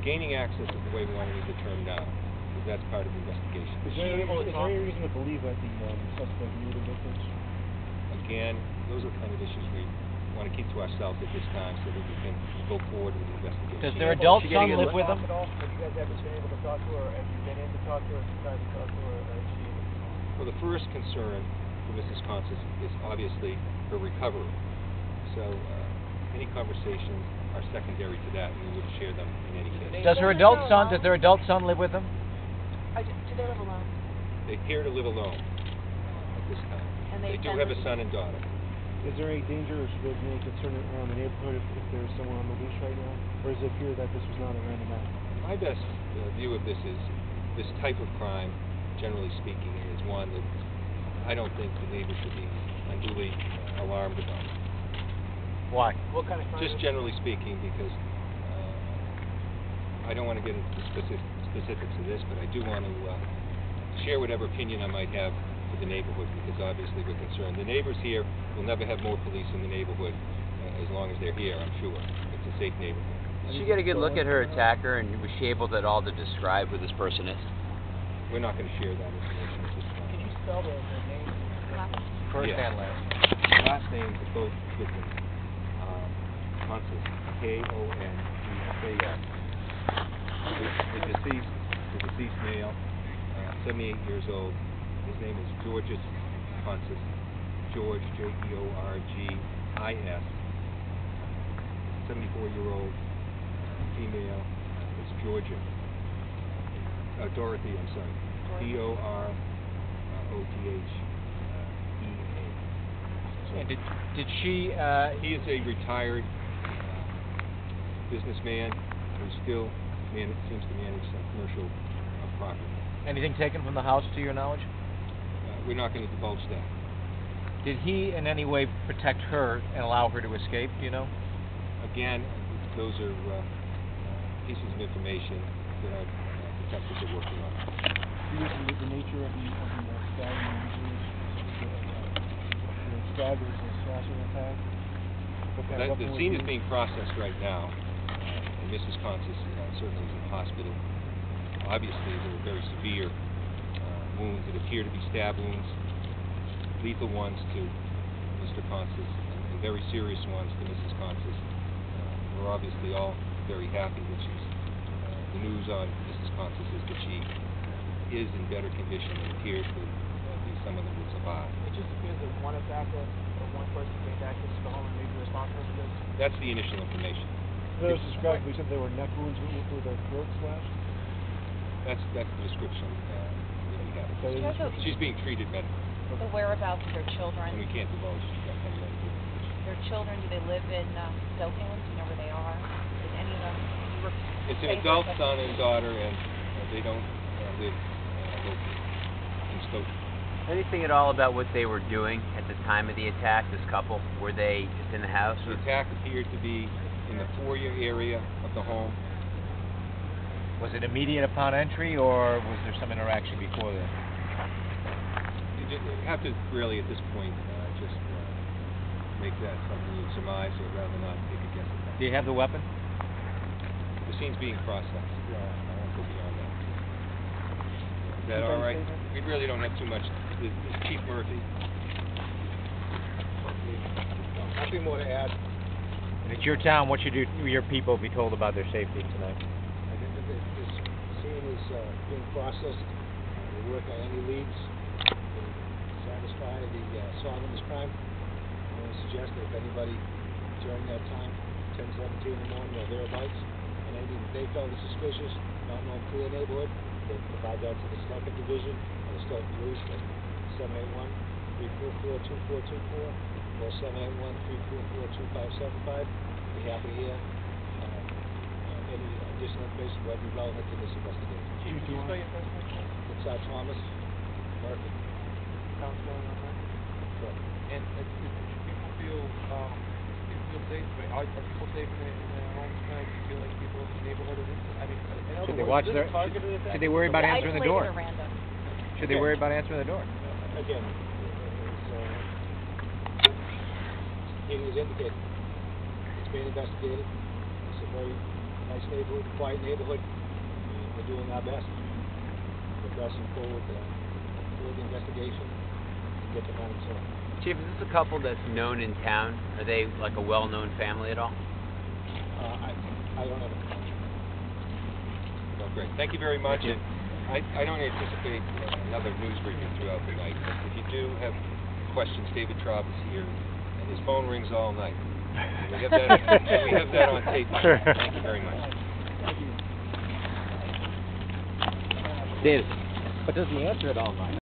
Gaining access is the way we want to use the term now, because that's part of the investigation. Is there any reason to believe that the suspect knew the victims? Again, those are the kind of issues we want to keep to ourselves at this time so that we can go forward with the investigation. Does their adult son live with them? Have you guys ever been able to talk to her? Have you been in to talk to her? Have you tried to talk to her? Or is she able to talk? Well, the first concern for Mrs. Kontsas is obviously her recovery. So any conversations are secondary to that, and we would share them in any case. Does their adult son live with them? Do they live alone? They appear to live alone at this time. And they do have a son and daughter. Is there any danger or should there be any concern around the neighborhood if there's someone on the loose right now? Or does it appear that this was not a random act? My best view of this is this type of crime, generally speaking, is one that I don't think the neighbors should be unduly alarmed about. Why? What kind of crime? Just generally speaking, because I don't want to get into the specifics of this, but I do want to share whatever opinion I might have for the neighborhood, because obviously we're concerned. The neighbors here will never have more police in the neighborhood as long as they're here, I'm sure. It's a safe neighborhood. Did she get a good look at her attacker, and was she able at all to describe who this person is? We're not going to share that information at this time. Can you spell the name? First Yeah. and last. Last names of both victims. Kontsas, Kontsas. The deceased male, 78 years old. His name is Georgios Kontsas. George, Georgis. 74-year-old female is Georgia. Dorothy, I'm sorry. Dorotha. And did she? He is a retired businessman who still seems to manage some commercial property. Anything taken from the house to your knowledge? We're not going to divulge that. Did he in any way protect her and allow her to escape, do you know? Again, those are pieces of information that our detectives are working on. The nature of the stabbing injuries, the stab is a slashing attack? The scene is being processed right now, and Mrs. Kontsas certainly is in the hospital. Obviously, there were very severe wounds that appear to be stab wounds, lethal ones to Mr. Kontsas, and very serious ones to Mrs. Kontsas. We're obviously all very happy that the news on Mrs. Kontsas is that she is in better condition and appears to be someone that will survive. It just appears that one attacker or one person gained access to the home and may be responsible for this? That's the initial information. Those described, we said they were neck wounds with their throat slashed? That's the description that we have. She's being treated medically. The whereabouts of their children. And we can't divulge that kind of medical information. Their children, do they live in Stoughton? Do you know where they are? Is any of them? It's an adult son and daughter, and they don't live locally in Stoughton. Anything at all about what they were doing at the time of the attack, this couple? Were they just in the house? The attack appeared to be in the foyer area of the home. Was it immediate upon entry, or was there some interaction before that? You have to really, at this point, just make that something you surmise, or rather not take a guess at that. Do you have the weapon? The scene's being processed. I won't go beyond that. Is that all right? We really don't have too much. Chief Murphy. Nothing more to add. And it's your town. What should your people be told about their safety tonight? I think that this scene is being processed. We work on any leads to satisfy the solving this crime. I want to suggest that if anybody during that time, 10:17 in the morning or thereabouts, and anything that they felt is suspicious, not known clear neighborhood, they can provide that to the Stoughton Division or the Stoughton Police at 781-344-2424 or 781-344-2575. Be happy to hear any additional information that might be relevant to this investigation. Chief, can you spell your first name? It's Thomas Murphy. Sounds going on record. Correct. And people feel safe. Are people safe in their homes tonight? Do you feel like people in the neighborhood are I mean, should they watch their? Should they worry about answering the door? Should they worry about answering the door? Again, Keating has indicated it's being investigated. It's a very nice neighborhood, quiet neighborhood, and we're doing our best. We're pressing forward the investigation and get the money sold. Chief, is this a couple that's known in town? Are they like a well-known family at all? I don't have a connection. No, great. Thank you very much. Thank you. And I don't anticipate another news briefing throughout the night, but if you do have questions, David Traub is here, and his phone rings all night. We have that on tape. Thank you very much. David, but does he answer it all night?